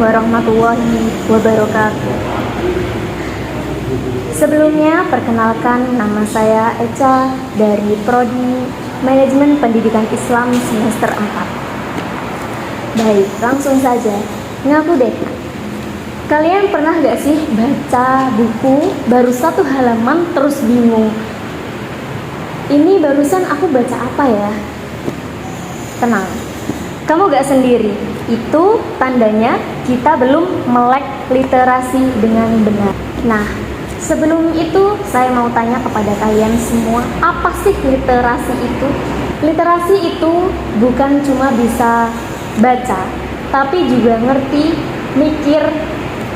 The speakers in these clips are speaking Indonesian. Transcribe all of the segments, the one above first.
warahmatullahi wabarakatuh. Sebelumnya, perkenalkan, nama saya Echa dari Prodi Manajemen Pendidikan Islam semester 4. Baik, langsung saja. Ngaku deh, kalian pernah gak sih baca buku baru satu halaman terus bingung? Ini barusan aku baca apa ya? Tenang, kamu gak sendiri. Itu tandanya kita belum melek literasi dengan benar. Nah, sebelum itu saya mau tanya kepada kalian semua, apa sih literasi itu? Literasi itu bukan cuma bisa baca, tapi juga ngerti, mikir,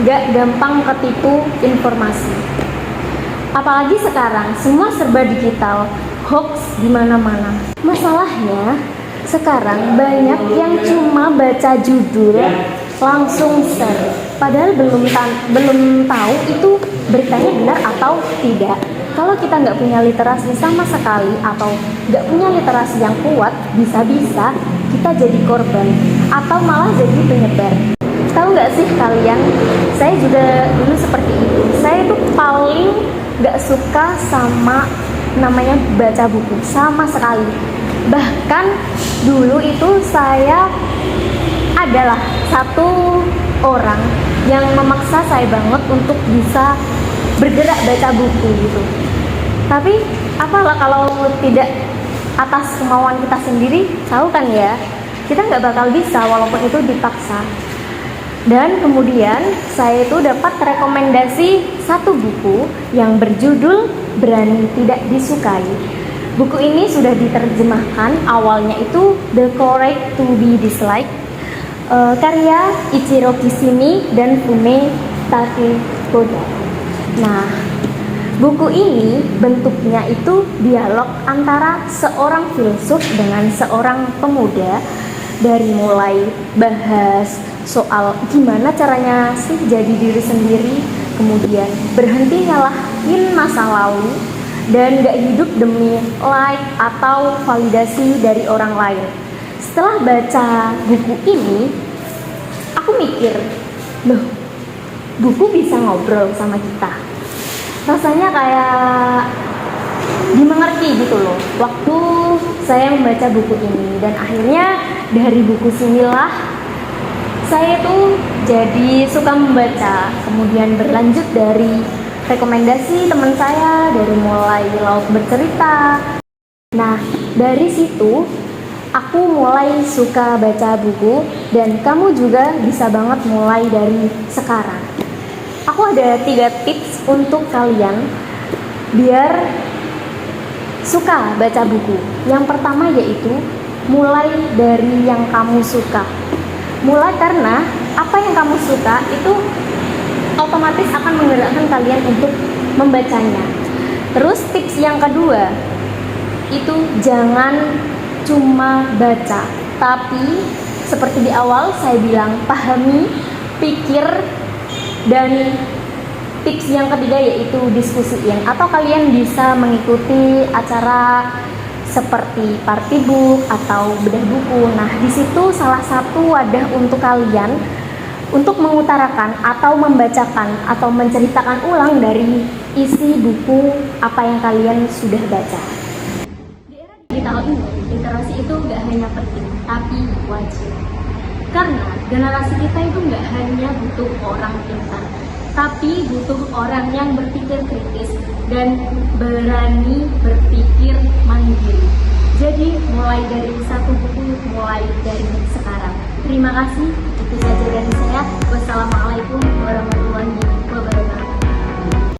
gak gampang ketipu informasi. Apalagi sekarang semua serba digital, hoax di mana-mana. Masalahnya sekarang banyak yang cuma baca judul langsung share, padahal belum tahu itu beritanya benar atau tidak. Kalau kita nggak punya literasi sama sekali atau nggak punya literasi yang kuat, bisa-bisa kita jadi korban atau malah jadi penyebar. Tahu nggak sih kalian, saya juga dulu seperti itu. Saya itu paling nggak suka sama namanya baca buku sama sekali. Bahkan dulu itu saya adalah satu orang yang memaksa saya banget untuk bisa bergerak baca buku gitu. Tapi apalah kalau tidak atas kemauan kita sendiri, tahu kan ya, kita nggak bakal bisa walaupun itu dipaksa. Dan kemudian saya itu dapat rekomendasi satu buku yang berjudul Berani Tidak Disukai. Buku ini sudah diterjemahkan, awalnya itu The Courage to Be Disliked, karya Ichiro Kishimi dan Fume Takekoda. Nah, buku ini bentuknya itu dialog antara seorang filsuf dengan seorang pemuda, dari mulai bahas soal gimana caranya sih jadi diri sendiri, kemudian berhenti nyalahin masa lalu, dan gak hidup demi like atau validasi dari orang lain. Setelah baca buku ini, aku mikir, loh, buku bisa ngobrol sama kita. Rasanya kayak dimengerti gitu loh waktu saya membaca buku ini. Dan akhirnya dari buku sinilah saya tuh jadi suka membaca. Kemudian berlanjut dari rekomendasi teman saya, dari mulai Laut Bercerita. Nah, dari situ aku mulai suka baca buku, dan kamu juga bisa banget mulai dari sekarang. Aku ada 3 tips untuk kalian biar suka baca buku. Yang pertama yaitu mulai dari yang kamu suka. Mulai karena apa yang kamu suka itu otomatis akan menggerakkan kalian untuk membacanya. Terus tips yang kedua, itu jangan cuma baca, tapi seperti di awal saya bilang, pahami, pikir, dan tips yang ketiga yaitu diskusiin, atau kalian bisa mengikuti acara seperti party book atau bedah buku. Nah, di situ salah satu wadah untuk kalian untuk mengutarakan atau membacakan atau menceritakan ulang dari isi buku apa yang kalian sudah baca. Di era digital ini, literasi itu gak hanya penting, tapi wajib. Karena generasi kita itu gak hanya butuh orang pintar, tapi butuh orang yang berpikir kritis dan berani berpikir mandiri. Jadi mulai dari satu buku, mulai dari sekarang. Terima kasih, itu saja dari saya. Wassalamualaikum warahmatullahi wabarakatuh.